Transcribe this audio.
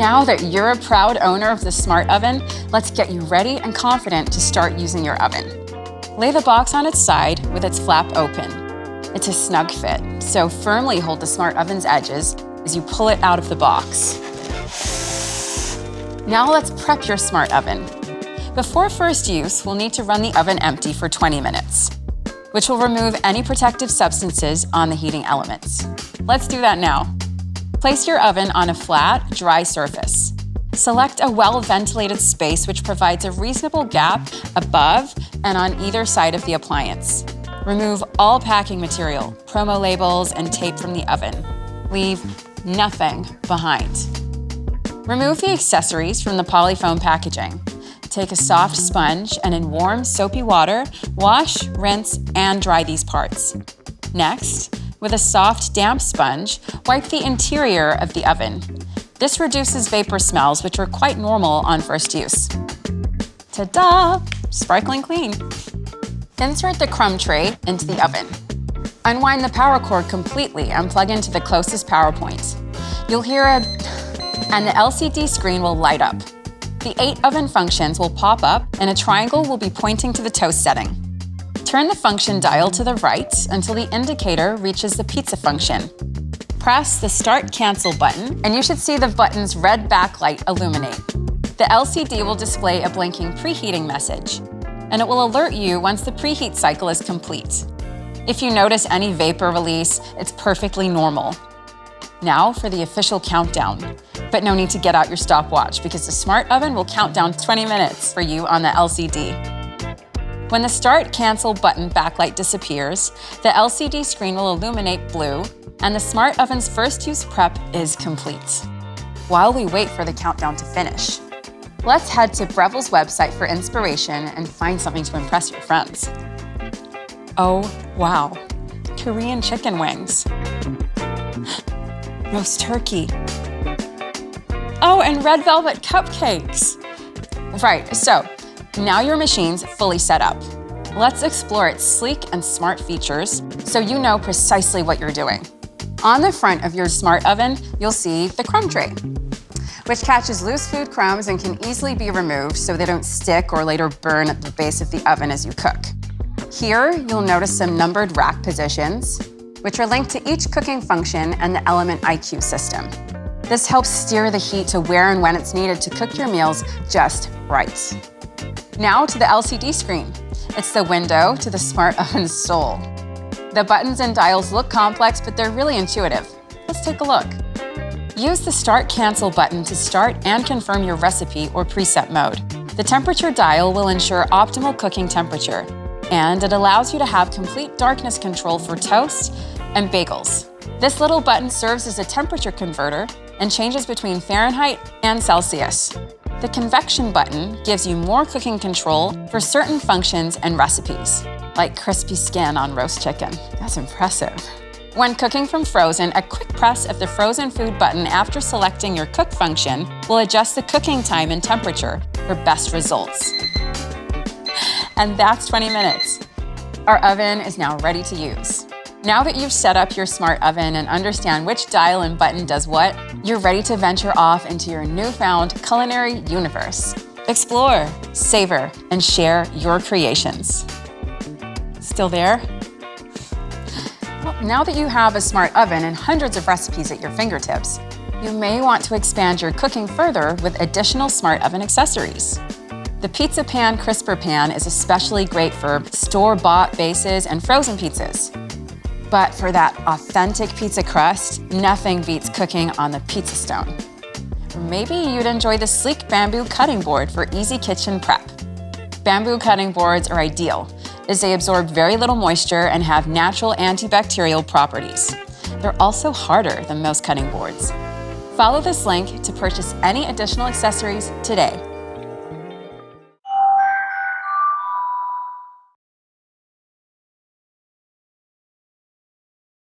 Now that you're a proud owner of the Smart Oven, let's get you ready and confident to start using your oven. Lay the box on its side with its flap open. It's a snug fit, so firmly hold the Smart Oven's edges as you pull it out of the box. Now let's prep your Smart Oven. Before first use, we'll need to run the oven empty for 20 minutes, which will remove any protective substances on the heating elements. Let's do that now. Place your oven on a flat, dry surface. Select a well-ventilated space which provides a reasonable gap above and on either side of the appliance. Remove all packing material, promo labels, and tape from the oven. Leave nothing behind. Remove the accessories from the polyfoam packaging. Take a soft sponge and in warm, soapy water, wash, rinse, and dry these parts. Next, with a soft, damp sponge, wipe the interior of the oven. This reduces vapor smells, which are quite normal on first use. Ta-da! Sparkling clean. Insert the crumb tray into the oven. Unwind the power cord completely and plug into the closest power point. You'll hear and the LCD screen will light up. The 8 oven functions will pop up and a triangle will be pointing to the toast setting. Turn the function dial to the right until the indicator reaches the pizza function. Press the Start Cancel button and you should see the button's red backlight illuminate. The LCD will display a blinking preheating message, and it will alert you once the preheat cycle is complete. If you notice any vapor release, it's perfectly normal. Now for the official countdown. But no need to get out your stopwatch because the Smart Oven will count down 20 minutes for you on the LCD. When the Start Cancel button backlight disappears, the LCD screen will illuminate blue and the Smart Oven's first use prep is complete. While we wait for the countdown to finish, let's head to Breville's website for inspiration and find something to impress your friends. Oh, wow. Korean chicken wings. Roast turkey. Oh, and red velvet cupcakes. Right, so now your machine's fully set up. Let's explore its sleek and smart features so you know precisely what you're doing. On the front of your Smart Oven, you'll see the crumb tray, which catches loose food crumbs and can easily be removed so they don't stick or later burn at the base of the oven as you cook. Here, you'll notice some numbered rack positions, which are linked to each cooking function and the Element IQ system. This helps steer the heat to where and when it's needed to cook your meals just right. Now to the LCD screen. It's the window to the Smart Oven's soul. The buttons and dials look complex, but they're really intuitive. Let's take a look. Use the Start Cancel button to start and confirm your recipe or preset mode. The temperature dial will ensure optimal cooking temperature, and it allows you to have complete darkness control for toast and bagels. This little button serves as a temperature converter and changes between Fahrenheit and Celsius. The convection button gives you more cooking control for certain functions and recipes, like crispy skin on roast chicken. That's impressive. When cooking from frozen, a quick press of the frozen food button after selecting your cook function will adjust the cooking time and temperature for best results. And that's 20 minutes. Our oven is now ready to use. Now that you've set up your Smart Oven and understand which dial and button does what, you're ready to venture off into your newfound culinary universe. Explore, savor, and share your creations. Still there? Well, now that you have a Smart Oven and hundreds of recipes at your fingertips, you may want to expand your cooking further with additional Smart Oven accessories. The Pizza Pan Crisper Pan is especially great for store-bought bases and frozen pizzas. But for that authentic pizza crust, nothing beats cooking on the pizza stone. Maybe you'd enjoy the sleek bamboo cutting board for easy kitchen prep. Bamboo cutting boards are ideal, as they absorb very little moisture and have natural antibacterial properties. They're also harder than most cutting boards. Follow this link to purchase any additional accessories today.